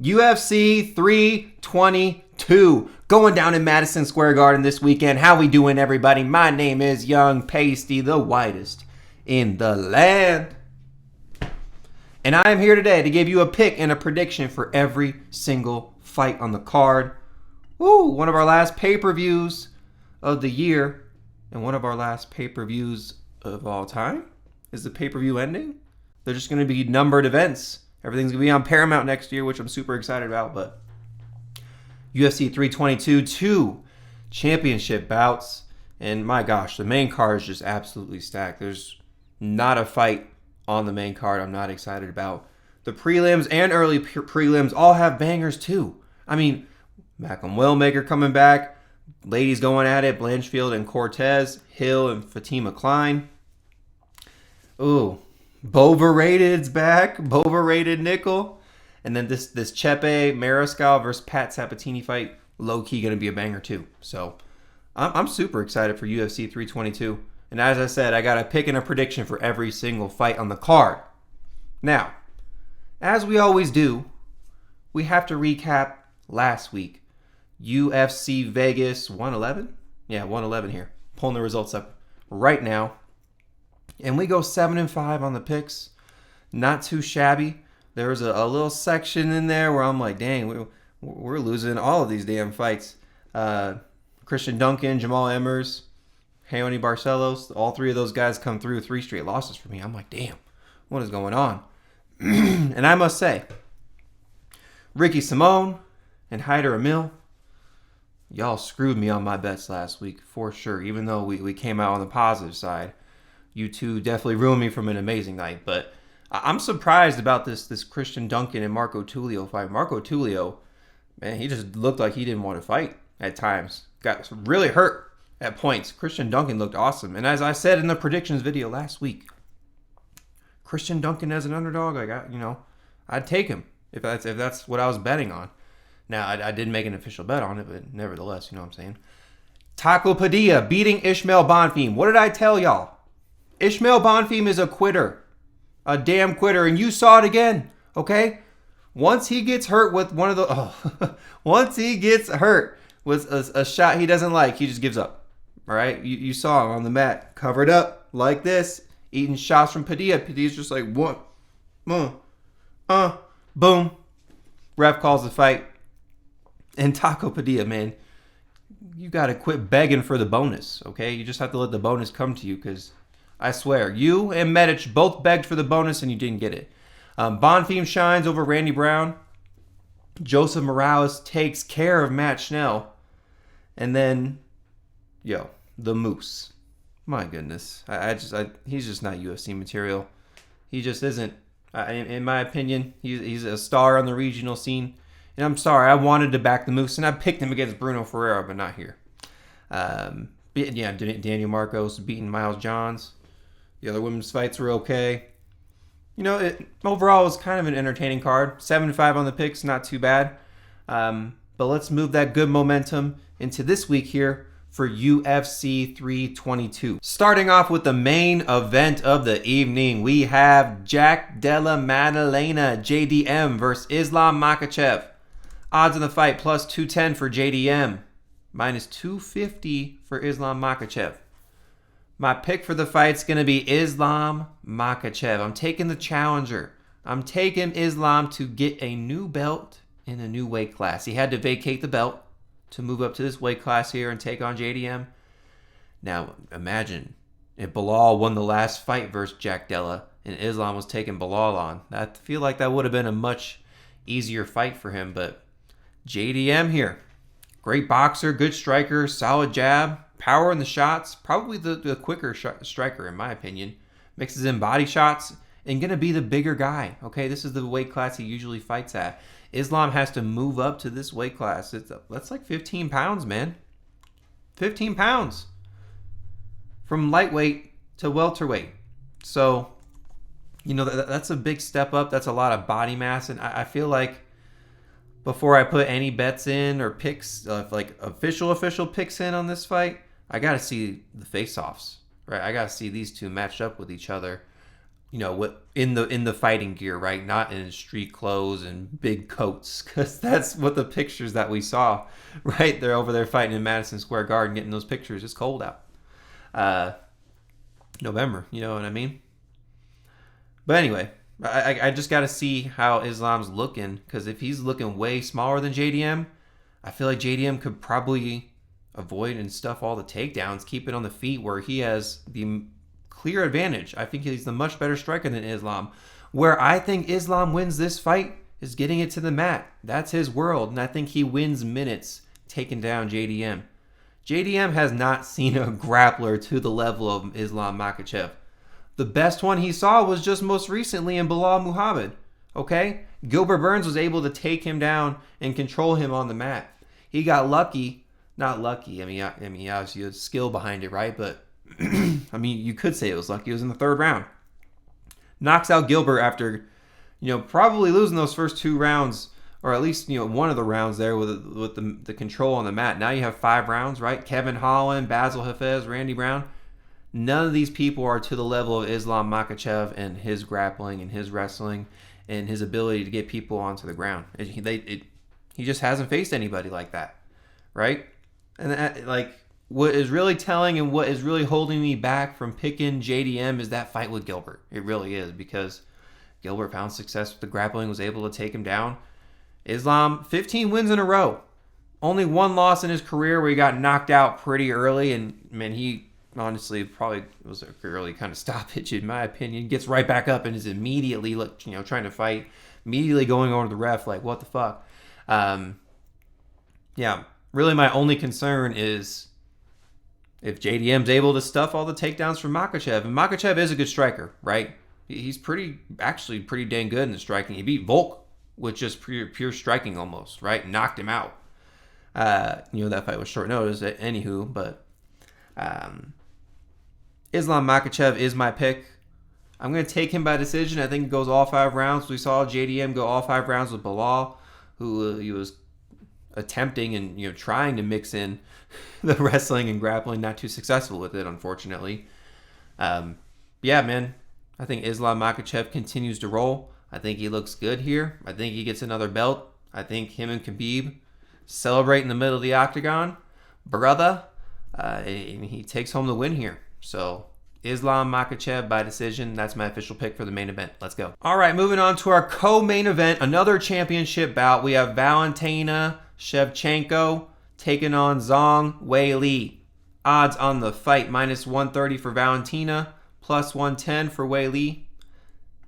UFC 322 going down in Madison Square Garden this weekend. How we doing, everybody? My name is Young Pasty, the whitest in the land. And I am here today to give you a pick and a prediction for every single fight on the card. Woo, one of our last pay-per-views of the year and one of our last pay-per-views of all time. Is the pay-per-view ending? They're just going to be numbered events. Everything's going to be on Paramount next year, which I'm super excited about. But UFC 322, 2 championship bouts. And my gosh, the main card is just absolutely stacked. There's not a fight on the main card I'm not excited about. The prelims and early prelims all have bangers too. I mean, Wellmaker coming back. Ladies going at it. Blanchfield and Cortez. Hill and Fatima Klein. Ooh. Boverated's back. Boverated Nickal. And then this Chepe Meerschaert versus Pat Sabatini fight, low-key going to be a banger too. So I'm super excited for UFC 322. And as I said, I got a pick and a prediction for every single fight on the card. Now, as we always do, we have to recap last week. UFC Vegas 111? Yeah, 111 here. Pulling the results up right now. And we go 7-5 on the picks. Not too shabby. There was a little section in there where I'm like, dang, we're losing all of these damn fights. Christian Duncan, Jamal Emmers, Raoni Barcelos, all three of those guys come through 3 straight losses for me. I'm like, damn, what is going on? And I must say, Ricky Simone and Hyder Emil, y'all screwed me on my bets last week for sure. Even though we came out on the positive side, you two definitely ruined me from an amazing night. But I'm surprised about this Christian Duncan and Marco Tulio fight. Marco Tulio, man, he just looked like he didn't want to fight at times. Got really hurt at points. Christian Duncan looked awesome. And as I said in the predictions video last week, Christian Duncan as an underdog, I'd take him if that's what I was betting on. Now, I didn't make an official bet on it, but nevertheless, you know what I'm saying. Taco Padilla beating Ishmael Bonfim. What did I tell y'all? Ishmael Bonfim is a quitter. A damn quitter. And you saw it again, okay? Once he gets hurt with one of the... once he gets hurt with a shot he doesn't like, he just gives up. All right? You saw him on the mat, covered up like this, eating shots from Padilla. Padilla's just like, what? Boom. Ref calls the fight. And Taco Padilla, man, you got to quit begging for the bonus, okay? You just have to let the bonus come to you because I swear, you and Medic both begged for the bonus and you didn't get it. Bonfim shines over Randy Brown. Joseph Morales takes care of Matt Schnell. And then, the Moose. My goodness. He's just not UFC material. He just isn't. In my opinion, he's a star on the regional scene. And I'm sorry, I wanted to back the Moose, and I picked him against Bruno Ferreira, but not here. Daniel Marcos beating Miles Johns. The other women's fights were okay. Overall, it was kind of an entertaining card. 7-5 on the picks, not too bad. But let's move that good momentum into this week here for UFC 322. Starting off with the main event of the evening, we have Della Maddalena, JDM versus Islam Makhachev. Odds in the fight, plus 210 for JDM. Minus 250 for Islam Makhachev. My pick for the fight's going to be Islam Makhachev. I'm taking the challenger. I'm taking Islam to get a new belt in a new weight class. He had to vacate the belt to move up to this weight class here and take on JDM. Now, imagine if Belal won the last fight versus Della and Islam was taking Belal on. I feel like that would have been a much easier fight for him, but JDM here. Great boxer, good striker, solid jab, power in the shots. Probably the quicker striker, in my opinion. Mixes in body shots and going to be the bigger guy. Okay, this is the weight class he usually fights at. Islam has to move up to this weight class. That's like 15 pounds, man. 15 pounds. From lightweight to welterweight. So, that's a big step up. That's a lot of body mass. And I feel like before I put any bets in or picks, like official picks in on this fight, I got to see the face-offs, right? I got to see these two matched up with each other what in the fighting gear, right? Not in street clothes and big coats, because that's what the pictures that we saw, right? They're over there fighting in Madison Square Garden, getting those pictures. It's cold out. November, you know what I mean? But anyway, I just got to see how Islam's looking, because if he's looking way smaller than JDM, I feel like JDM could probably avoid and stuff all the takedowns, keep it on the feet where he has the clear advantage. I think he's the much better striker than Islam. Where I think Islam wins this fight is getting it to the mat. That's his world, and I think he wins minutes taking down JDM. JDM has not seen a grappler to the level of Islam Makhachev. The best one he saw was just most recently in Belal Muhammad. Okay? Gilbert Burns was able to take him down and control him on the mat. He got lucky. Not lucky. I mean, obviously there's skill behind it, right? But I mean, you could say it was lucky. It was in the third round. Knocks out Gilbert after, probably losing those first 2 rounds, or at least, one of the rounds there with the control on the mat. Now you have 5 rounds, right? Kevin Holland, Basil Hafez, Randy Brown. None of these people are to the level of Islam Makhachev and his grappling and his wrestling and his ability to get people onto the ground. He just hasn't faced anybody like that, right? And what is really telling and what is really holding me back from picking JDM is that fight with Gilbert. It really is, because Gilbert found success with the grappling, was able to take him down. Islam, 15 wins in a row. Only 1 loss in his career where he got knocked out pretty early, and man, he honestly probably was an early kind of stoppage in my opinion. Gets right back up and is immediately trying to fight, immediately going over to the ref like, what the fuck? Really my only concern is if JDM's able to stuff all the takedowns from Makhachev. And Makhachev is a good striker, right? He's pretty dang good in the striking. He beat Volk with just pure striking almost, right? Knocked him out. That fight was short notice, anywho, but Islam Makhachev is my pick. I'm going to take him by decision. I think it goes all 5 rounds. We saw JDM go all 5 rounds with Belal, who he was attempting and trying to mix in the wrestling and grappling, not too successful with it, unfortunately. Man, I think Islam Makhachev continues to roll. I think he looks good here. I think he gets another belt. I think him and Khabib celebrate in the middle of the octagon, brother, and he takes home the win here. So Islam Makhachev by decision. That's my official pick for the main event. Let's go. All right, moving on to our co-main event, another championship bout. We have Valentina Shevchenko taking on Zhang Weili. Odds on the fight, -130 for Valentina, +110 for Weili.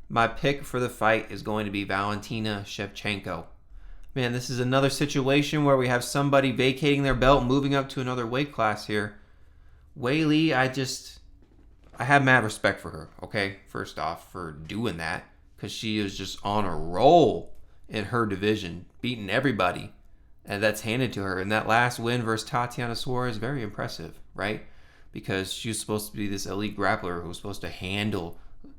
My pick for the fight is going to be Valentina Shevchenko. Man, this is another situation where we have somebody vacating their belt, moving up to another weight class here. Weili, I have mad respect for her, okay? First off, for doing that, because she is just on a roll in her division, beating everybody, and that's handed to her. And that last win versus Tatiana Suarez, very impressive, right? Because she was supposed to be this elite grappler who was supposed to handle,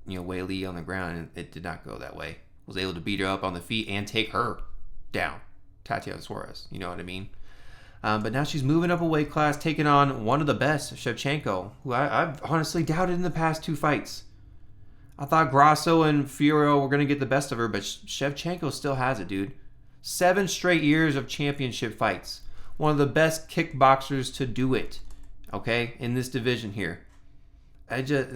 Weili on the ground, and it did not go that way. Was able to beat her up on the feet and take her down, Tatiana Suarez. You know what I mean? But now she's moving up a weight class, taking on one of the best, Shevchenko, who I've honestly doubted in the past 2 fights. I thought Grasso and Vieira were going to get the best of her, but Shevchenko still has it, dude. 7 straight years of championship fights. One of the best kickboxers to do it, okay, in this division here. I just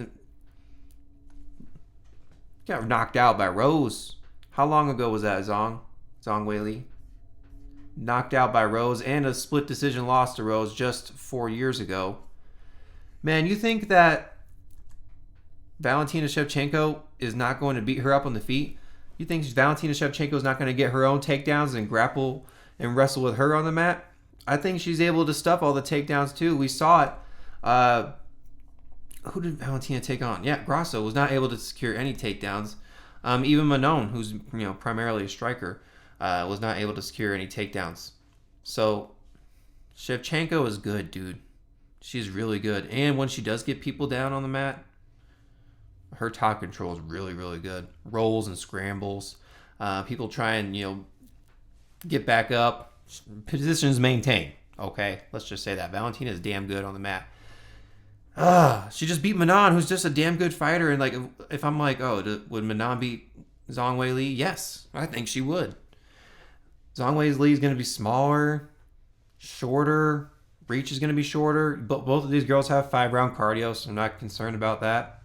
got knocked out by Rose. How long ago was that, Zhang Weili? Knocked out by Rose, and a split decision loss to Rose just 4 years ago. Man, you think that Valentina Shevchenko is not going to beat her up on the feet? You think Valentina Shevchenko is not going to get her own takedowns and grapple and wrestle with her on the mat? I think she's able to stuff all the takedowns too. We saw it. Who did Valentina take on? Yeah, Grasso was not able to secure any takedowns. Even Manon, who's primarily a striker, was not able to secure any takedowns. So Shevchenko is good, dude. She's really good. And when she does get people down on the mat, her top control is really, really good. Rolls and scrambles. People try and, get back up. Positions maintained. Okay, let's just say that. Valentina is damn good on the mat. She just beat Manon, who's just a damn good fighter. And like, if I'm like, oh, would Manon beat Zhang Weili? Yes, I think she would. Zhang Weili is going to be smaller, shorter. Reach is going to be shorter. But both of these girls have 5-round cardio, so I'm not concerned about that.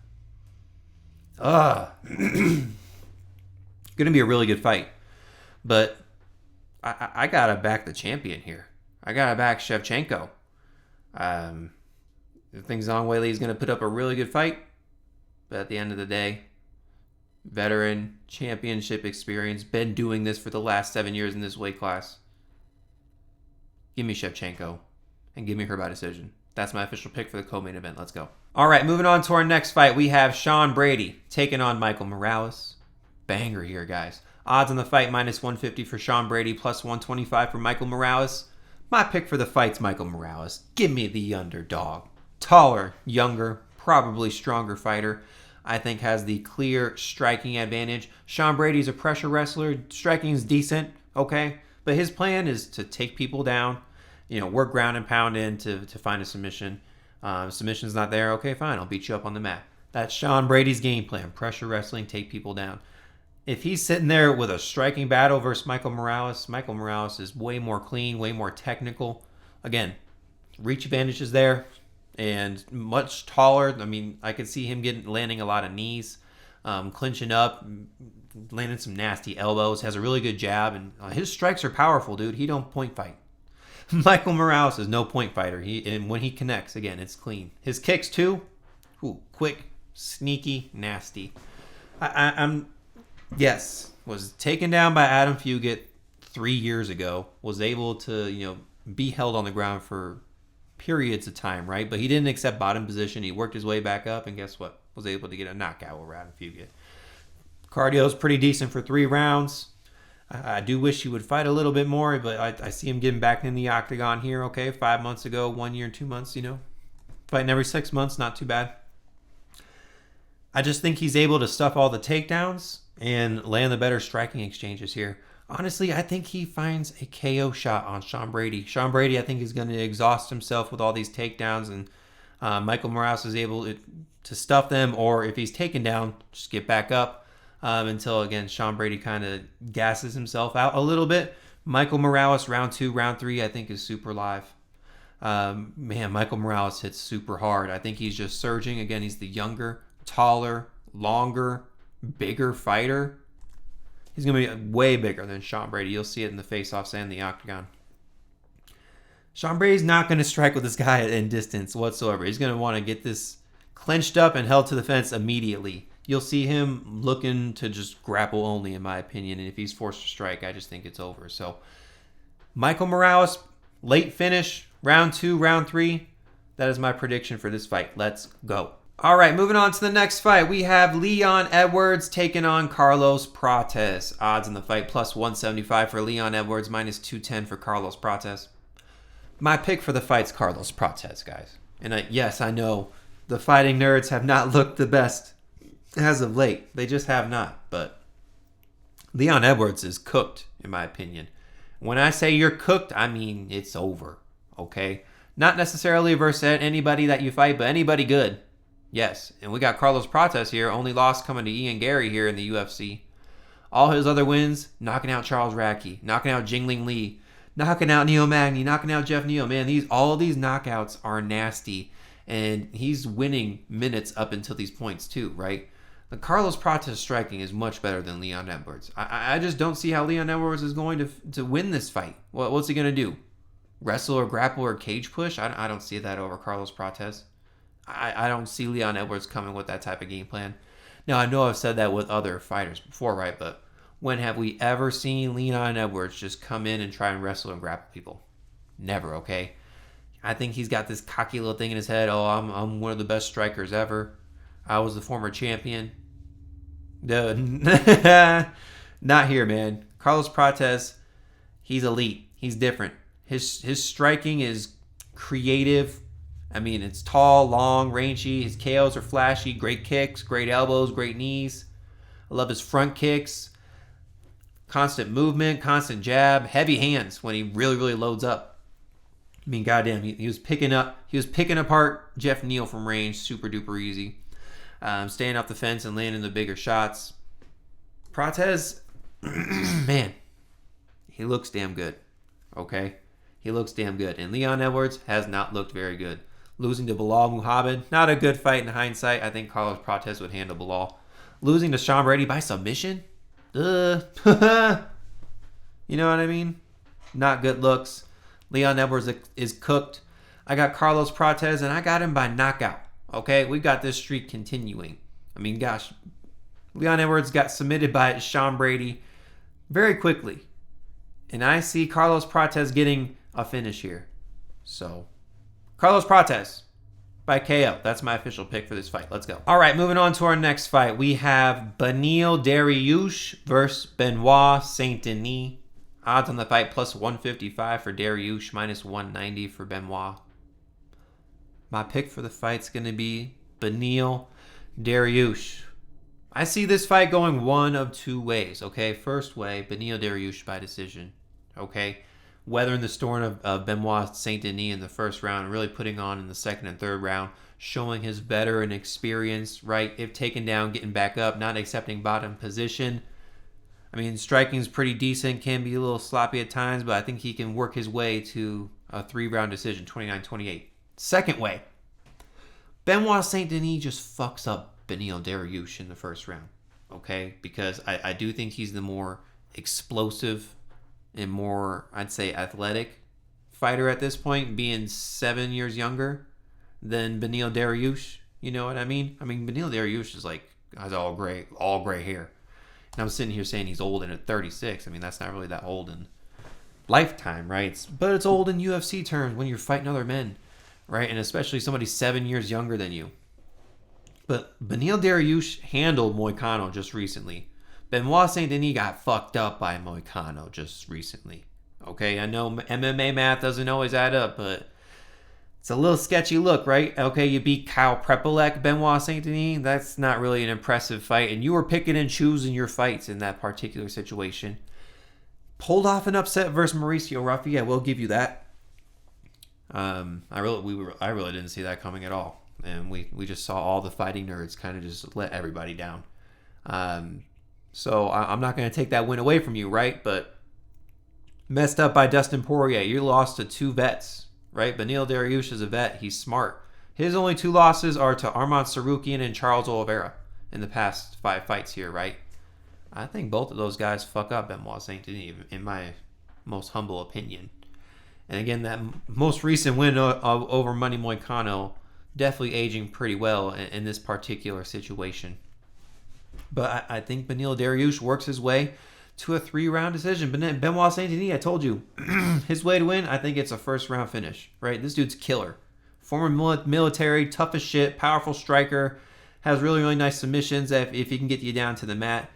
Going to be a really good fight. But I got to back the champion here. I got to back Shevchenko. I think Zhang Weili is going to put up a really good fight. But at the end of the day, veteran, championship experience, been doing this for the last 7 years in this weight class. Give me Shevchenko and give me her by decision. That's my official pick for the co-main event. Let's go. All right, moving on to our next fight. We have Sean Brady taking on Michael Morales. Banger here, guys. Odds on the fight, -150 for Sean Brady, +125 for Michael Morales. My pick for the fight's Michael Morales. Give me the underdog. Taller, younger, probably stronger fighter. I think has the clear striking advantage. Sean Brady's a pressure wrestler. Striking is decent, okay? But his plan is to take people down, work ground and pound in to find a submission. Submission's not there, okay, fine, I'll beat you up on the mat. That's Sean Brady's game plan. Pressure wrestling, take people down. If he's sitting there with a striking battle versus Michael Morales is way more clean, way more technical. Again, reach advantage is there and much taller. I mean, I could see him landing a lot of knees, clinching up, landing some nasty elbows, has a really good jab, and his strikes are powerful, dude. He don't point fight. Michael Morales is no point fighter. And when he connects, again, it's clean. His kicks, too, quick, sneaky, nasty. Was taken down by Adam Fugit 3 years ago. Was able to, be held on the ground for periods of time, right? But he didn't accept bottom position. He worked his way back up, and guess what? Was able to get a knockout with Adam Fugit. Cardio's pretty decent for 3 rounds. I do wish he would fight a little bit more, but I see him getting back in the octagon here, okay? 5 months ago, 1 year, 2 months, Fighting every 6 months, not too bad. I just think he's able to stuff all the takedowns and land the better striking exchanges here. Honestly, I think he finds a KO shot on Sean Brady. Sean Brady, I think, is going to exhaust himself with all these takedowns, and Michael Morales is able to stuff them, or if he's taken down, just get back up until, again, Sean Brady kind of gasses himself out a little bit. Michael Morales, round 2, round 3, I think is super live. Michael Morales hits super hard. I think he's just surging. Again, he's the younger, taller, longer, bigger fighter. He's going to be way bigger than Sean Brady. You'll see it in the face-offs and the octagon. Sean Brady's not going to strike with this guy in distance whatsoever. He's going to want to get this clenched up and held to the fence immediately. You'll see him looking to just grapple only, in my opinion. And if he's forced to strike, I just think it's over. So, Michael Morales, late finish, round 2, round 3. That is my prediction for this fight. Let's go. All right, moving on to the next fight. We have Leon Edwards taking on Carlos Prates. Odds in the fight, +175 for Leon Edwards, -210 for Carlos Prates. My pick for the fight's Carlos Prates, guys. And yes, I know the fighting nerds have not looked the best as of late. They just have not. But Leon Edwards is cooked, in my opinion. When I say you're cooked, I mean it's over, okay? Not necessarily versus anybody that you fight, but anybody good. Yes, and we got Carlos Prates here, only loss coming to Ian Gary here in the UFC. All his other wins, knocking out Charles Radke, knocking out Jingling Lee, knocking out Neil Magny, knocking out Jeff Neal. Man, all these knockouts are nasty, and he's winning minutes up until these points too, right? The Carlos Prates striking is much better than Leon Edwards. I just don't see how Leon Edwards is going to win this fight. What's he going to do? Wrestle or grapple or cage push? I don't see that over Carlos Prates. I don't see Leon Edwards coming with that type of game plan. Now, I know I've said that with other fighters before, right? But when have we ever seen Leon Edwards just come in and try and wrestle and grapple people? Never, okay? I think he's got this cocky little thing in his head. Oh, I'm one of the best strikers ever. I was the former champion. Not here, man. Carlos Prates, he's elite. He's different. His striking is creative. I mean, it's tall, long, rangy. His KOs are flashy. Great kicks, great elbows, great knees. I love his front kicks. Constant movement, constant jab. Heavy hands when he really, really loads up. I mean, goddamn, he was picking apart Jeff Neal from range, super duper easy. Staying off the fence and landing the bigger shots. Prates, man, he looks damn good. Okay? He looks damn good. And Leon Edwards has not looked very good. Losing to Belal Muhammad, not a good fight in hindsight. I think Carlos Prates would handle Belal. Losing to Sean Brady by submission? You know what I mean? Not good looks. Leon Edwards is cooked. I got Carlos Prates, and I got him by knockout. Okay? We got this streak continuing. I mean, gosh. Leon Edwards got submitted by Sean Brady very quickly. And I see Carlos Prates getting a finish here. So, Carlos Prates by KO. That's my official pick for this fight. Let's go. All right, moving on to our next fight. We have Beneil Dariush versus Benoît Saint Denis. Odds on the fight plus 155 for Dariush, minus 190 for Benoît. My pick for the fight's going to be Beneil Dariush. I see this fight going one of two ways, okay? First way, Beneil Dariush by decision, okay? Weathering the storm of Benoît Saint Denis in the first round, really putting on in the second and third round, showing his veteran experience, right? If taken down, getting back up, not accepting bottom position. I mean, striking is pretty decent, can be a little sloppy at times, but I think he can work his way to a 3-round decision, 29-28. Second way, Benoît Saint Denis just fucks up Beneil Dariush in the first round, okay? Because I do think he's the more explosive and more, I'd say, athletic fighter at this point, being 7 years younger than Beneil Dariush. You know what I mean? I mean, Beneil Dariush is like, has all gray hair. And I'm sitting here saying he's old and at 36. I mean, that's not really that old in lifetime, right? But it's old in UFC terms when you're fighting other men, right? And especially somebody 7 years younger than you. But Beneil Dariush handled Moicano just recently. Benoît Saint Denis got fucked up by Moicano just recently. Okay, I know MMA math doesn't always add up, but it's a little sketchy look, right? Okay, you beat Kyle Prepolek, Benoît Saint Denis. That's not really an impressive fight, and you were picking and choosing your fights in that particular situation. Pulled off an upset versus Mauricio Ruffi. I will give you that. I really didn't see that coming at all, and we just saw all the fighting nerds kind of just let everybody down. So I'm not going to take that win away from you, right? But messed up by Dustin Poirier. You lost to two vets, right? Beneil Dariush is a vet. He's smart. His only two losses are to Arman Tsarukyan and Charles Oliveira in the past 5 fights here, right? I think both of those guys fuck up Benoît Saint Denis, in my most humble opinion. And again, that most recent win over Money Moicano definitely aging pretty well in this particular situation. But I think Beneil Dariush works his way to a 3-round decision. Benoît Saint Denis, I told you, his way to win, I think it's a first-round finish, right? This dude's killer. Former military, tough as shit, powerful striker, has really, really nice submissions if he can get you down to the mat.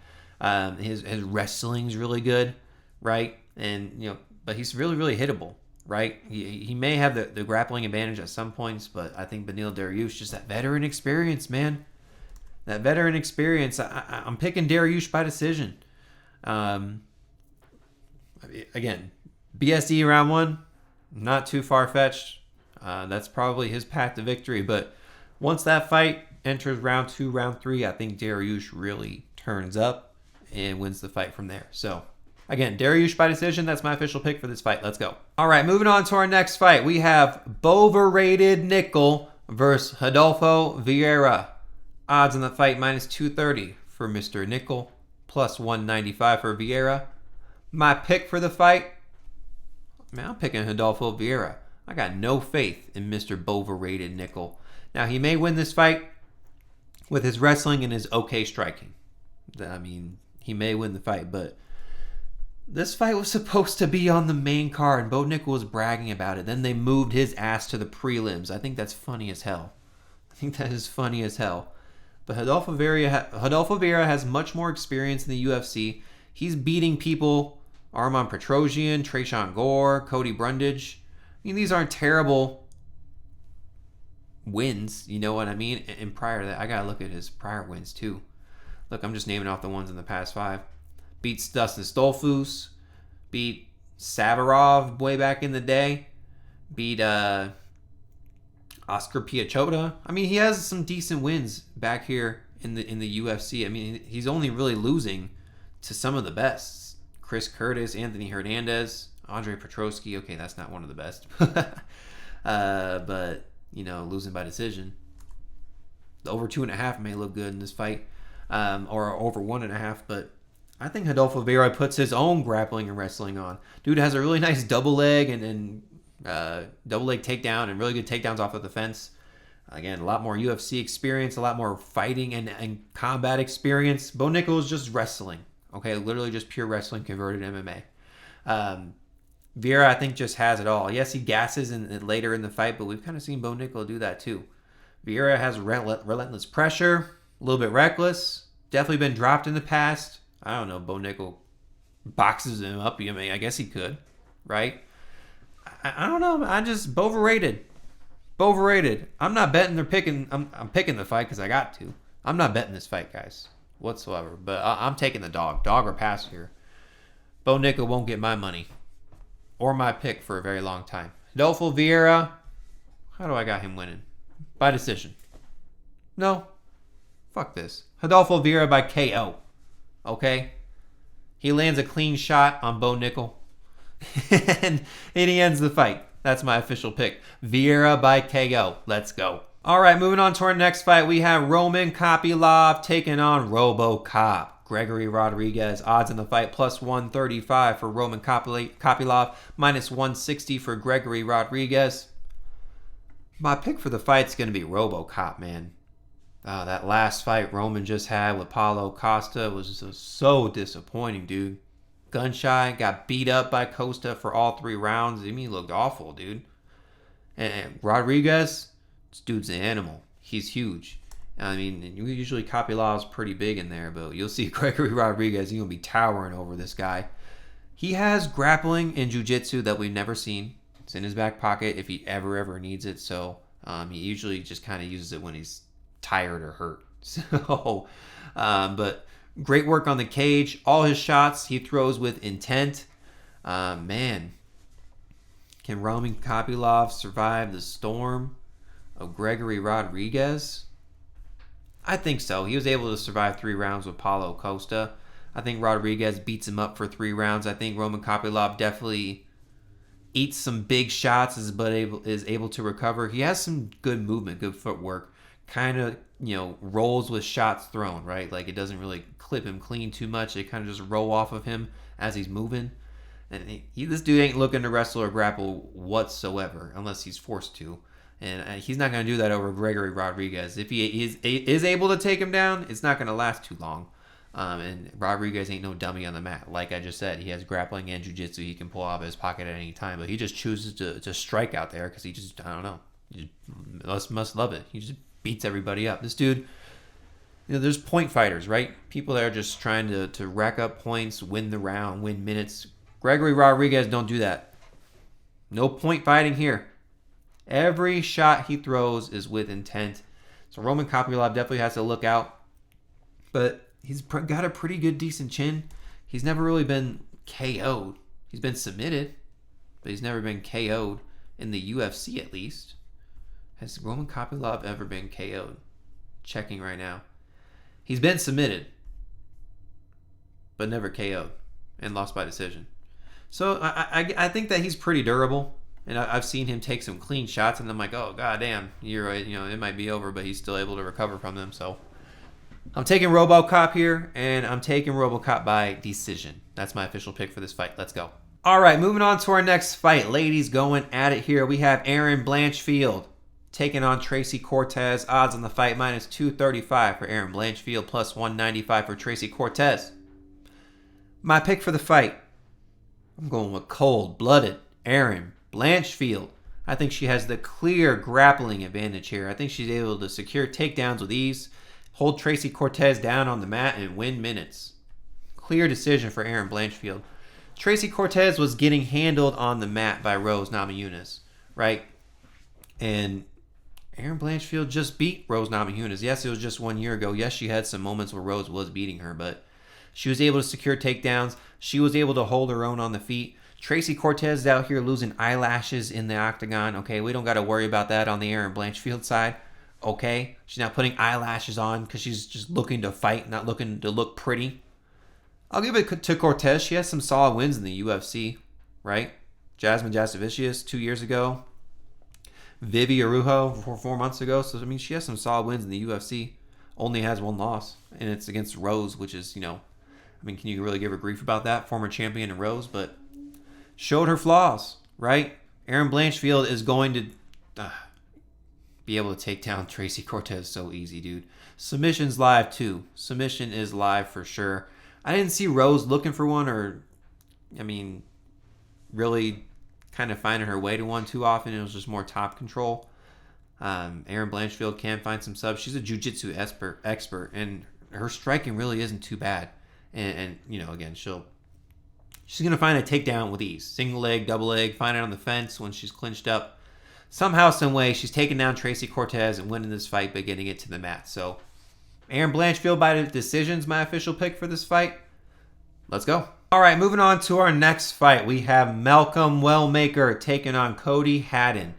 His wrestling's really good, right? And, but he's really, really hittable, right? He may have the grappling advantage at some points, but I think Beneil Dariush, just that veteran experience, man. That veteran experience, I'm picking Dariush by decision. Again, BSD round 1, not too far-fetched. That's probably his path to victory. But once that fight enters round 2, round 3, I think Dariush really turns up and wins the fight from there. So, again, Dariush by decision. That's my official pick for this fight. Let's go. All right, moving on to our next fight. We have Bover-rated Nickal versus Rodolfo Vieira. Odds on the fight minus 230 for Mr. Nickal, plus 195 for Vieira. My pick for the fight, man, I'm picking Rodolfo Vieira. I got no faith in Mr. Bover-rated Nickal. Now, he may win this fight with his wrestling and his okay striking. I mean, he may win the fight, but this fight was supposed to be on the main card, and Bo Nickal was bragging about it. Then they moved his ass to the prelims. I think that's funny as hell. I think that is funny as hell. But Rodolfo Vieira has much more experience in the UFC. He's beating people, Arman Petrosian, Tresean Gore, Cody Brundage. I mean, these aren't terrible wins, you know what I mean? And prior to that, I got to look at his prior wins too. Look, I'm just naming off the ones in the past 5. Beats Dustin Stolfus, beat Savarov way back in the day. beat Oscar Piachota. I mean, he has some decent wins back here in the UFC. I mean, he's only really losing to some of the best. Chris Curtis, Anthony Hernandez, Andre Petroski. Okay, that's not one of the best. But, losing by decision. The over 2.5 may look good in this fight. Or over 1.5, but I think Rodolfo Vieira puts his own grappling and wrestling on. Dude has a really nice double leg and double leg takedown and really good takedowns off of the fence. Again, a lot more UFC experience, a lot more fighting and combat experience. Bo Nickal is just wrestling. Okay, literally just pure wrestling converted MMA. Vieira, I think, just has it all. Yes, he gasses later in the fight, but we've kind of seen Bo Nickal do that too. Vieira has relentless pressure, a little bit reckless, definitely been dropped in the past. I don't know, Bo Nickal boxes him up. I mean, I guess he could, right? I don't know. Overrated. I'm not betting they're picking. I'm picking the fight because I got to. I'm not betting this fight, guys, whatsoever. But I'm taking the dog or pass here. Bo Nickal won't get my money or my pick for a very long time. Rodolfo Vieira, how do I got him winning? By decision. No. Fuck this. Rodolfo Vieira by KO. Okay? He lands a clean shot on Bo Nickal. and he ends the fight. That's my official pick. Vieira by KO. Let's go. All right, moving on to our next fight. We have Roman Kopylov taking on RoboCop. Gregory Rodrigues. Odds in the fight plus 135 for Roman Kopylov. Minus 160 for Gregory Rodrigues. My pick for the fight's going to be RoboCop, man. That last fight Roman just had with Paulo Costa was so disappointing, dude. Gun shy, got beat up by Costa for all 3 rounds. I mean, he looked awful, dude. And Rodrigues, this dude's an animal. He's huge. I mean, usually Kopylov's pretty big in there, but you'll see Gregory Rodrigues, he's going to be towering over this guy. He has grappling and jiu-jitsu that we've never seen. It's in his back pocket if he ever needs it. So he usually just kind of uses it when he's tired or hurt. So, but great work on the cage. All his shots he throws with intent. Man, can Roman Kopylov survive the storm of Gregory Rodrigues? I think so. He was able to survive 3 rounds with Paulo Costa. I think Rodrigues beats him up for 3 rounds. I think Roman Kopylov definitely eats some big shots, but is able to recover. He has some good movement, good footwork. Kind of, rolls with shots thrown, right? Like, it doesn't really clip him clean too much. They kind of just roll off of him as he's moving. And this dude ain't looking to wrestle or grapple whatsoever, unless he's forced to. And he's not going to do that over Gregory Rodrigues. If he is able to take him down, it's not going to last too long. And Rodrigues ain't no dummy on the mat. Like I just said, he has grappling and jiu-jitsu he can pull out of his pocket at any time. But he just chooses to strike out there because he just, I don't know, he just must love it. He just beats everybody up. This dude, there's point fighters, right? People that are just trying to rack up points, win the round, win minutes. Gregory Rodrigues don't do that. No point fighting here. Every shot he throws is with intent. So Roman Kopylov definitely has to look out. But he's got a pretty good, decent chin. He's never really been KO'd. He's been submitted, but he's never been KO'd in the UFC at least. Has Roman Kopylov ever been KO'd? Checking right now. He's been submitted, but never KO'd and lost by decision. So I think that he's pretty durable. And I've seen him take some clean shots, and I'm like, oh, goddamn, you're right. It might be over, but he's still able to recover from them. So I'm taking RoboCop here, and I'm taking RoboCop by decision. That's my official pick for this fight. Let's go. All right, moving on to our next fight. Ladies going at it here. We have Erin Blanchfield taking on Tracy Cortez. Odds on the fight minus 235 for Erin Blanchfield, plus 195 for Tracy Cortez. My pick for the fight, I'm going with cold-blooded Erin Blanchfield. I think she has the clear grappling advantage here. I think she's able to secure takedowns with ease, hold Tracy Cortez down on the mat, and win minutes. Clear decision for Erin Blanchfield. Tracy Cortez was getting handled on the mat by Rose Namajunas, right? And Erin Blanchfield just beat Rose Namajunas. Yes, it was just 1 year ago. Yes, she had some moments where Rose was beating her, but she was able to secure takedowns. She was able to hold her own on the feet. Tracy Cortez is out here losing eyelashes in the octagon. Okay, we don't got to worry about that on the Erin Blanchfield side. Okay, she's not putting eyelashes on because she's just looking to fight, not looking to look pretty. I'll give it to Cortez. She has some solid wins in the UFC, right? Jasmine Jasovicius 2 years ago. Vivi Arujo 4 months ago. So, I mean, she has some solid wins in the UFC. Only has one loss, and it's against Rose, which is, I mean, can you really give her grief about that? Former champion in Rose, but showed her flaws, right? Erin Blanchfield is going to be able to take down Tracy Cortez so easy, dude. Submission's live, too. Submission is live for sure. I didn't see Rose looking for one or, really kind of finding her way to one too often. It was just more top control. Erin Blanchfield can find some subs. She's a jiu-jitsu expert, and her striking really isn't too bad. And again, she's going to find a takedown with ease. Single leg, double leg, find it on the fence when she's clinched up. Somehow, some way, she's taking down Tracy Cortez and winning this fight by getting it to the mat. So, Erin Blanchfield by decision's my official pick for this fight. Let's go. All right, moving on to our next fight. We have Malcolm Wellmaker taking on Cody Haddon.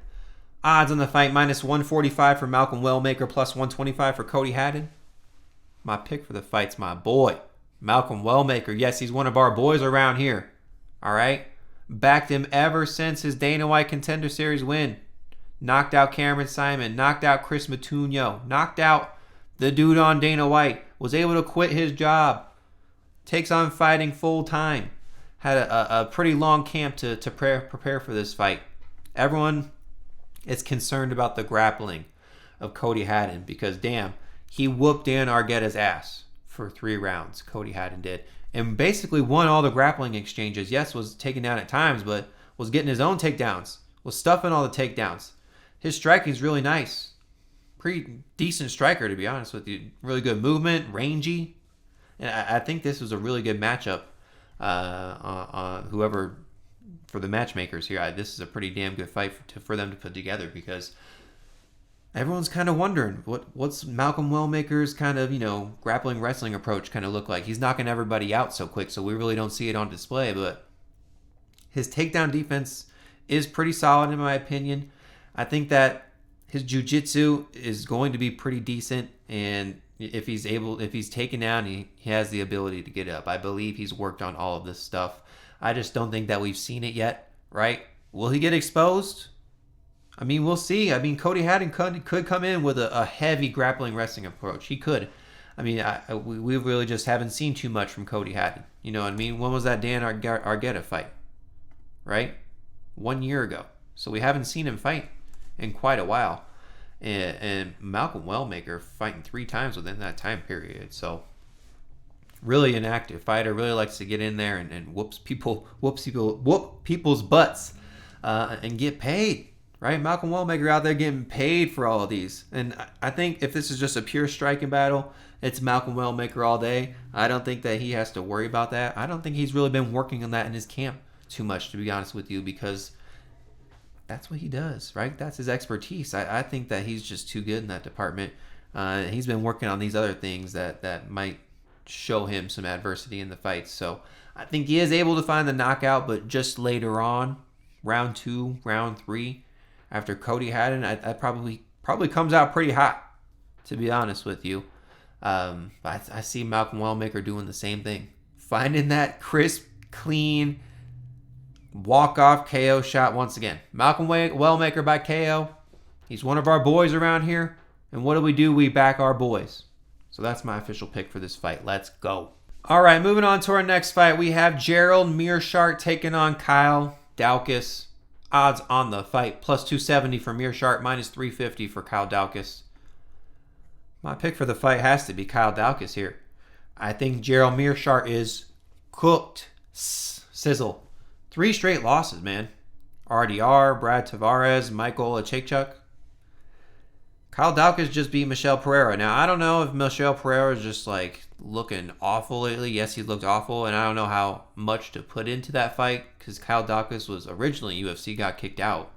Odds on the fight, minus 145 for Malcolm Wellmaker, plus 125 for Cody Haddon. My pick for the fight's my boy, Malcolm Wellmaker. Yes, he's one of our boys around here. All right? Backed him ever since his Dana White Contender Series win. Knocked out Cameron Simon. Knocked out Chris Matunyo. Knocked out the dude on Dana White. Was able to quit his job. Takes on fighting full time. Had a pretty long camp to prepare for this fight. Everyone is concerned about the grappling of Cody Haddon because, damn, he whooped Dan Argueta's ass for 3 rounds. Cody Haddon did. And basically won all the grappling exchanges. Yes, was taken down at times, but was getting his own takedowns. Was stuffing all the takedowns. His striking is really nice. Pretty decent striker, to be honest with you. Really good movement, rangy. And I think this was a really good matchup. Whoever, for the matchmakers here, this is a pretty damn good fight for them to put together because everyone's kind of wondering what's Malcolm Wellmaker's kind of, grappling wrestling approach kind of look like. He's knocking everybody out so quick, so we really don't see it on display. But his takedown defense is pretty solid in my opinion. I think that his jiu-jitsu is going to be pretty decent, and if he's taken down, he has the ability to get up. I believe he's worked on all of this stuff. I just don't think that we've seen it yet, right? Will he get exposed? I mean, we'll see. I mean, Cody Haddon could come in with a heavy grappling wrestling approach. He could. I mean, we really just haven't seen too much from Cody Haddon. You know what I mean? When was that Dan Argueta fight? Right? 1 year ago. So we haven't seen him fight in quite a while. And Malcolm Wellmaker fighting 3 times within that time period. So really an active fighter. Really likes to get in there and whoop people's butts and get paid. Right? Malcolm Wellmaker out there getting paid for all of these. And I think if this is just a pure striking battle, it's Malcolm Wellmaker all day. I don't think that he has to worry about that. I don't think he's really been working on that in his camp too much, to be honest with you, because that's what he does, right? That's his expertise. I think that he's just too good in that department. He's been working on these other things that might show him some adversity in the fights. So I think he is able to find the knockout, but just later on, round 2, round 3, after Cody Haddon, I probably comes out pretty hot, to be honest with you. I see Malcolm Wellmaker doing the same thing. Finding that crisp, clean, walk-off KO shot once again. Malcolm Wellmaker by KO. He's one of our boys around here. And what do? We back our boys. So that's my official pick for this fight. Let's go. All right, moving on to our next fight. We have Gerald Meerschaert taking on Kyle Daukaus. Odds on the fight, plus 270 for Meerschaert, minus 350 for Kyle Daukaus. My pick for the fight has to be Kyle Daukaus here. I think Gerald Meerschaert is cooked. Sizzle. 3 straight losses, man. RDR, Brad Tavares, Michael Achekchuk. Kyle Daukaus just beat Michel Pereira. Now, I don't know if Michel Pereira is just looking awful lately. Yes, he looked awful, and I don't know how much to put into that fight because Kyle Daukaus was originally UFC, got kicked out.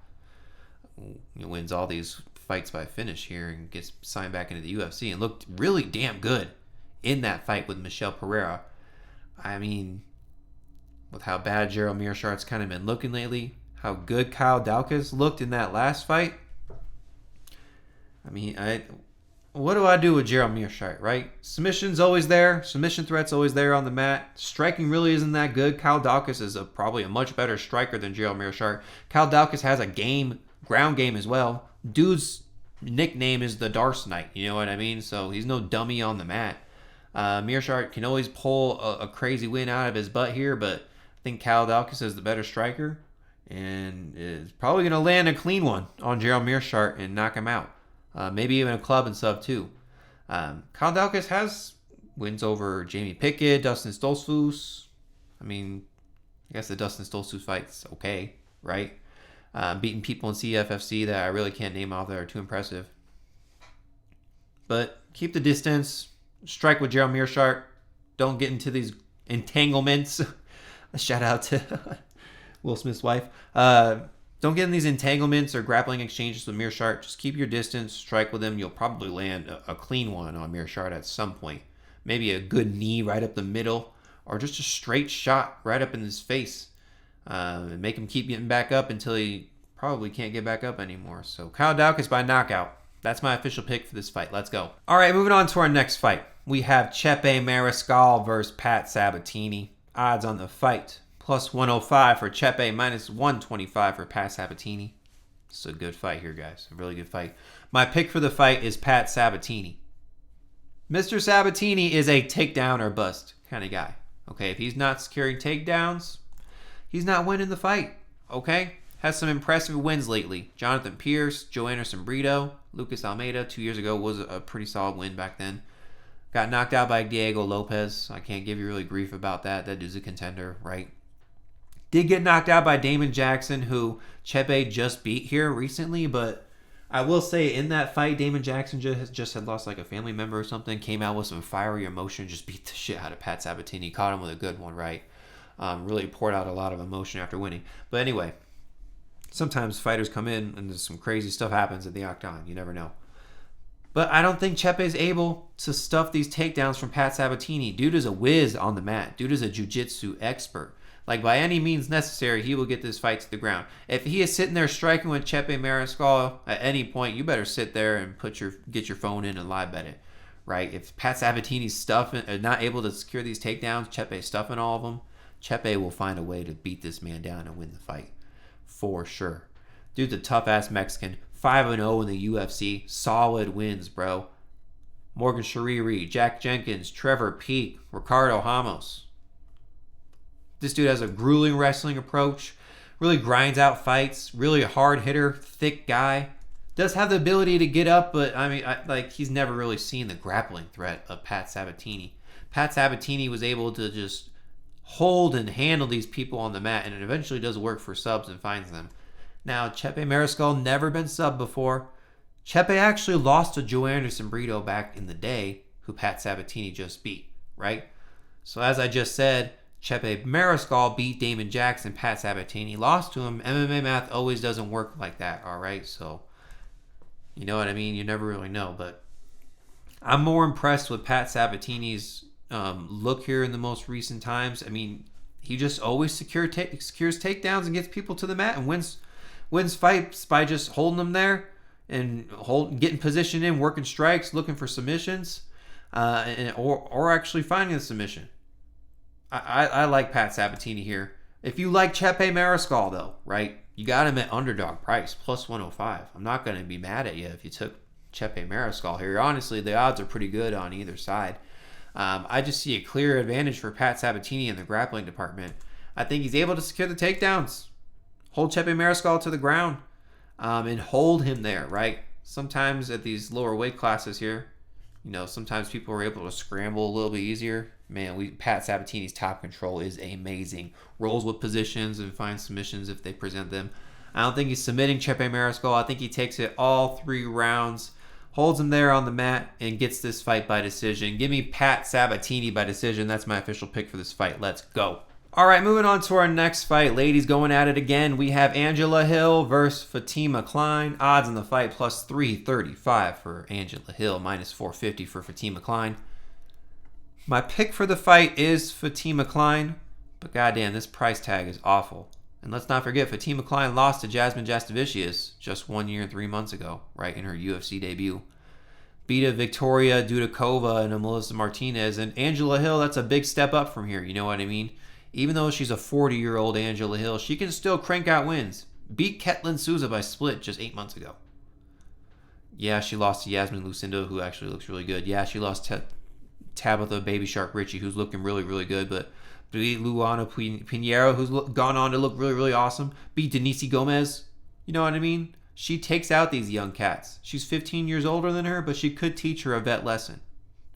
He wins all these fights by finish here and gets signed back into the UFC and looked really damn good in that fight with Michel Pereira. I mean, with how bad Gerald Meerschaert's kind of been looking lately, how good Kyle Daukaus looked in that last fight. I mean, what do I do with Gerald Meerschaert, right? Submission's always there. Submission threat's always there on the mat. Striking really isn't that good. Kyle Daukaus is probably a much better striker than Gerald Meerschaert. Kyle Daukaus has a ground game as well. Dude's nickname is the Darce Knight, you know what I mean? So he's no dummy on the mat. Meerschaert can always pull a crazy win out of his butt here, but I think Kyle Daukaus is the better striker and is probably going to land a clean one on Gerald Meerschaert and knock him out. Maybe even a club and sub too. Kyle Daukaus has wins over Jamie Pickett, Dustin Stoltzfus. I mean, I guess the Dustin Stoltzfus fight's okay, right? Beating people in CFFC that I really can't name off that are too impressive. But keep the distance. Strike with Gerald Meerschaert. Don't get into these entanglements. A shout out to Will Smith's wife. Don't get in these entanglements or grappling exchanges with Meerschaert. Just keep your distance. Strike with him. You'll probably land a clean one on Meerschaert at some point. Maybe a good knee right up the middle. Or just a straight shot right up in his face. And make him keep getting back up until he probably can't get back up anymore. So Kyle Daukaus by knockout. That's my official pick for this fight. Let's go. All right, moving on to our next fight. We have Chepe Mariscal versus Pat Sabatini. Odds on the fight. Plus 105 for Chepe, minus 125 for Pat Sabatini. It's a good fight here, guys. A really good fight. My pick for the fight is Pat Sabatini. Mr. Sabatini is a takedown or bust kind of guy. Okay, if he's not securing takedowns, he's not winning the fight. Okay? Has some impressive wins lately. Jonathan Pierce, Joe Anderson Brito, Lucas Almeida 2 years ago was a pretty solid win back then. Got knocked out by Diego Lopez. I can't give you really grief about that. That dude's a contender, right? Did get knocked out by Damon Jackson, who Chepe just beat here recently, but I will say in that fight, Damon Jackson just had lost like a family member or something, came out with some fiery emotion, just beat the shit out of Pat Sabatini, caught him with a good one, right? Really poured out a lot of emotion after winning. But anyway, sometimes fighters come in and some crazy stuff happens at the octagon. You never know. But I don't think Chepe is able to stuff these takedowns from Pat Sabatini. Dude is a whiz on the mat. Dude is a jiu-jitsu expert. Like, by any means necessary, he will get this fight to the ground. If he is sitting there striking with Chepe Mariscal at any point, you better sit there and get your phone in and live bet it, right? If Pat Sabatini's not able to secure these takedowns, Chepe's stuffing all of them, Chepe will find a way to beat this man down and win the fight. For sure. Dude's a tough-ass Mexican. 5-0 in the UFC. Solid wins, bro. Morgan Shariri, Jack Jenkins, Trevor Peek, Ricardo Ramos. This dude has a grueling wrestling approach. Really grinds out fights. Really a hard hitter. Thick guy. Does have the ability to get up, but I mean, he's never really seen the grappling threat of Pat Sabatini. Pat Sabatini was able to just hold and handle these people on the mat, and it eventually does work for subs and finds them. Now, Chepe Mariscal never been subbed before. Chepe actually lost to Joe Anderson Brito back in the day, who Pat Sabatini just beat, right? So as I just said, Chepe Mariscal beat Damon Jackson, Pat Sabatini lost to him. MMA math always doesn't work like that, all right? So, you know what I mean? You never really know, but I'm more impressed with Pat Sabatini's look here in the most recent times. I mean, he just always secures takedowns and gets people to the mat and wins fights by just holding them there and getting position in, working strikes, looking for submissions, or actually finding the submission. I like Pat Sabatini here. If you like Chepe Mariscal, though, right, you got him at underdog price, plus 105. I'm not going to be mad at you if you took Chepe Mariscal here. Honestly, the odds are pretty good on either side. I just see a clear advantage for Pat Sabatini in the grappling department. I think he's able to secure the takedowns, hold Chepe Mariscal to the ground, and hold him there, right? Sometimes at these lower weight classes here, sometimes people are able to scramble a little bit easier. Man, Pat Sabatini's top control is amazing. Rolls with positions and finds submissions if they present them. I don't think he's submitting Chepe Mariscal. I think he takes it all 3 rounds, holds him there on the mat, and gets this fight by decision. Give me Pat Sabatini by decision. That's my official pick for this fight. Let's go. All right, moving on to our next fight. Ladies going at it again. We have Angela Hill versus Fatima Klein. Odds in the fight plus 335 for Angela Hill, minus 450 for Fatima Klein. My pick for the fight is Fatima Klein, But goddamn, this price tag is awful. And let's not forget, Fatima Klein lost to Jasmine Jastovicius just 1 year and 3 months ago, right, in her UFC debut. Beat a Victoria Dudakova and a Melissa Martinez. And Angela Hill, that's a big step up from here, you know what I mean? Even though she's a 40-year-old Angela Hill, she can still crank out wins. Beat Ketlin Souza by split just 8 months ago. Yeah, she lost to Yasmin Lucindo, who actually looks really good. Yeah, she lost to Tabitha Baby Shark Ritchie, who's looking really, really good. But beat Luana Pinheiro, who's gone on to look really, really awesome. Beat Denise Gomez. You know what I mean? She takes out these young cats. She's 15 years older than her, but she could teach her a vet lesson.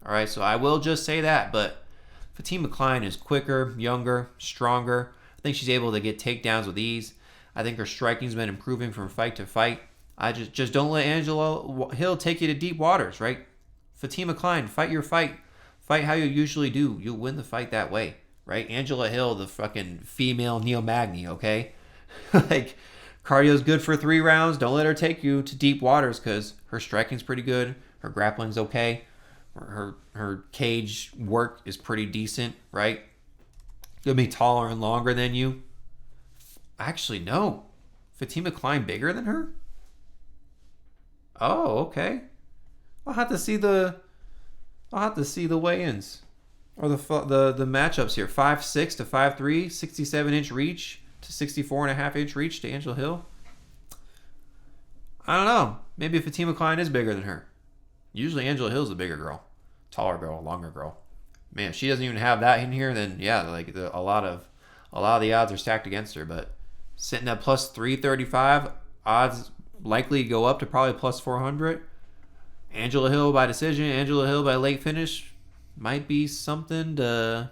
All right, so I will just say that. But Fatima Klein is quicker, younger, stronger. I think she's able to get takedowns with ease. I think her striking's been improving from fight to fight. I just don't let Angela Hill take you to deep waters, right? Fatima Klein, fight your fight. Fight how you usually do. You'll win the fight that way, right? Angela Hill, the fucking female Neil Magny, okay? Like, cardio's good for 3 rounds. Don't let her take you to deep waters because her striking's pretty good. Her grappling's okay. Her cage work is pretty decent, right? You'll be taller and longer than you. Actually, no. Fatima Klein bigger than her? Oh, okay. I'll have to see the weigh-ins or the matchups here. 5'6" to 5'3", 67-inch reach to 64.5-inch reach to Angela Hill. I don't know. Maybe Fatima Klein is bigger than her. Usually Angela Hill's the bigger girl, taller girl, longer girl. Man, if she doesn't even have that in here, then yeah, like a lot of the odds are stacked against her. But sitting at plus 335, odds likely to go up to probably plus 400. Angela Hill by decision, Angela Hill by late finish might be something to,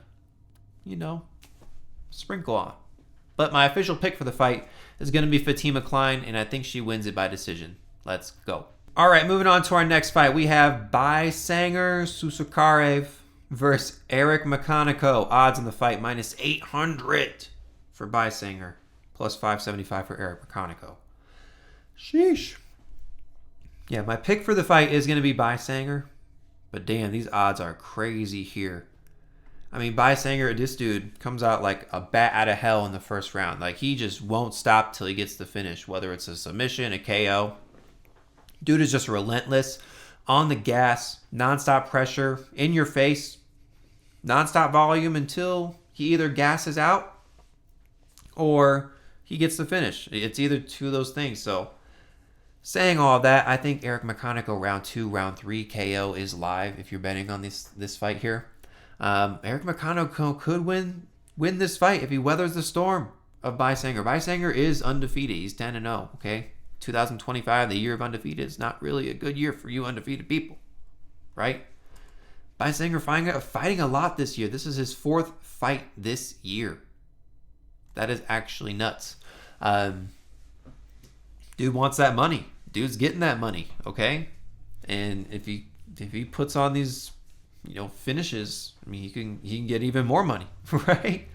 sprinkle on. But my official pick for the fight is going to be Fatima Klein, and I think she wins it by decision. Let's go. All right, moving on to our next fight. We have Baisanger Susakarev versus Eric Makhachev. Odds in the fight, minus 800 for Baisanger, plus 575 for Eric Makhachev. Sheesh. Yeah, my pick for the fight is going to be Baisanger. But damn, these odds are crazy here. I mean, Baisanger, this dude comes out like a bat out of hell in the first round. Like, he just won't stop till he gets the finish, whether it's a submission, a KO. Dude is just relentless, on the gas, nonstop pressure, in your face, nonstop volume until he either gasses out or he gets the finish. It's either two of those things. So, saying all that, I think Eric Makhachev round 2, round 3 KO is live if you're betting on this fight here. Eric Makhachev could win this fight if he weathers the storm of Baisanger. Baisanger is undefeated. He's 10-0, okay? 2025, the year of undefeated, is not really a good year for you undefeated people, right? Baisanger fighting a lot this year. This is his 4th fight this year. That is actually nuts. Dude wants that money. Dude's getting that money, okay? And if he puts on these, finishes, I mean, he can get even more money, right?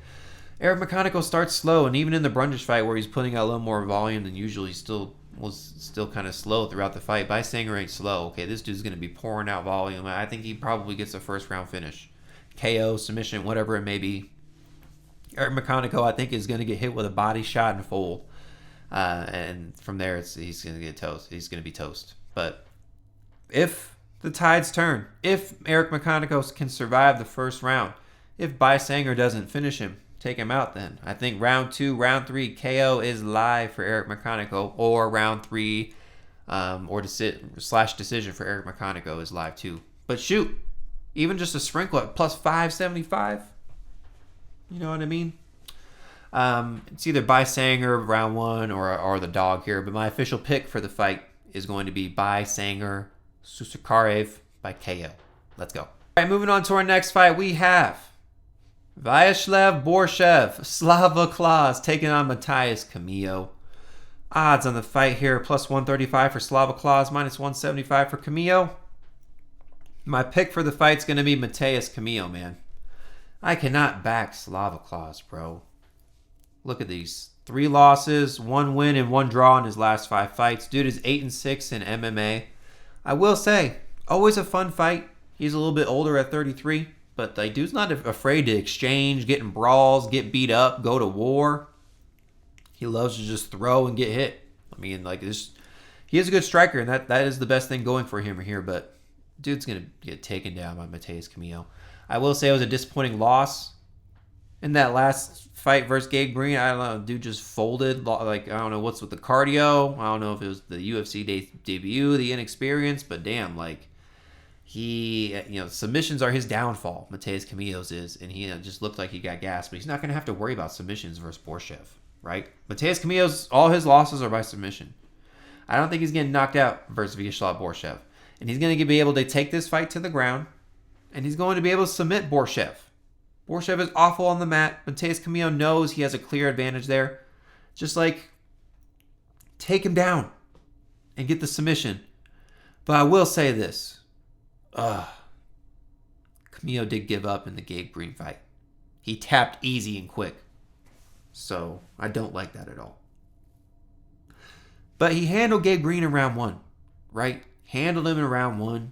Eric Makhachev starts slow, and even in the Brundish fight where he's putting out a little more volume than usual, he was still kind of slow throughout the fight. Baisanger ain't slow, okay? This dude's going to be pouring out volume. I think he probably gets a first round finish. KO, submission, whatever it may be. Eric Makhachev, I think, is going to get hit with a body shot and full. And from there, he's going to get toast. He's going to be toast. But if the tides turn, if Eric Makhachev can survive the first round, if Baisanger doesn't finish him, take him out, then I think round 2, round 3 KO is live for Eric Makhachev, or round 3 or decision for Eric Makhachev is live too. But shoot, even just a sprinkle at plus 575, you know what I mean? It's either Baisanger round 1 or the dog here, but my official pick for the fight is going to be Baisanger Susakarev by KO. Let's go. All right, moving on to our next fight, we have Vyacheslav Borshev, Slava Claus, taking on Matthias Camillo. Odds on the fight here, plus 135 for Slava Claus, minus 175 for Camillo. My pick for the fight's going to be Matthias Camillo, man. I cannot back Slava Claus, bro. Look at these. 3 losses, 1 win, and 1 draw in his last 5 fights. Dude is 8-6 in MMA. I will say, always a fun fight. He's a little bit older at 33. but like dude's not afraid to exchange, get in brawls, get beat up, go to war. He loves to just throw and get hit. I mean, like this, he is a good striker, and that is the best thing going for him here. But dude's gonna get taken down by Matheus Camilo. I will say it was a disappointing loss in that last fight versus Gabe Green. I don't know, dude just folded. Like I don't know what's with the cardio. I don't know if it was the UFC debut, the inexperience, but damn, like. Submissions are his downfall. Matheus Camilo's is, and he just looked like he got gassed. But he's not going to have to worry about submissions versus Borshev, right? Matheus Camilo's, all his losses are by submission. I don't think he's getting knocked out versus Vyacheslav Borshev. And he's going to be able to take this fight to the ground, and he's going to be able to submit Borshev. Borshev is awful on the mat. Matheus Camilo knows he has a clear advantage there. Just like, take him down and get the submission. But I will say this. Camilo did give up in the Gabe Green fight. He tapped easy and quick. So, I don't like that at all. But he handled Gabe Green in round 1, right? Handled him in round 1.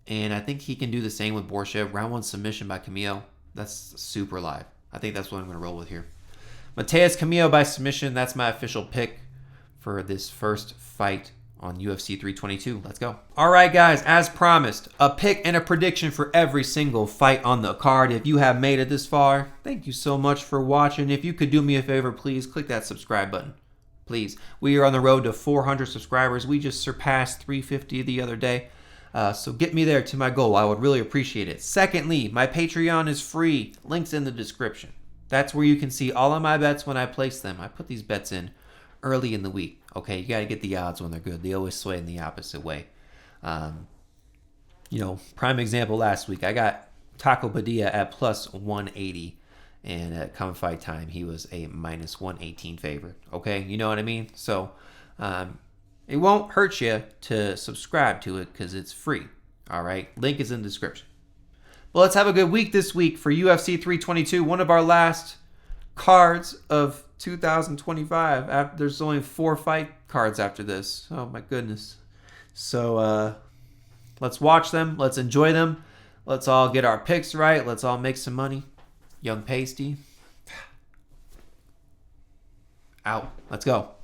And I think he can do the same with Borshev. Round 1 submission by Camilo. That's super live. I think that's what I'm going to roll with here. Matheus Camilo by submission. That's my official pick for this first fight on UFC 322. Let's go. All right, guys, as promised, a pick and a prediction for every single fight on the card. If you have made it this far, thank you so much for watching. If you could do me a favor, please click that subscribe button. Please. We are on the road to 400 subscribers. We just surpassed 350 the other day. So get me there to my goal. I would really appreciate it. Secondly, my Patreon is free. Links in the description. That's where you can see all of my bets when I place them. I put these bets in early in the week. Okay, you got to get the odds when they're good. They always sway in the opposite way. Prime example last week, I got Taco Padilla at plus 180. And at Come Fight Time, he was a minus 118 favorite. Okay, you know what I mean? So, it won't hurt you to subscribe to it because it's free. All right, link is in the description. Well, let's have a good week this week for UFC 322, one of our last cards of 2025. There's only 4 fight cards after this. Oh my goodness. So let's watch them. Let's enjoy them. Let's all get our picks right. Let's all make some money. Young Pasty. Out. Let's go.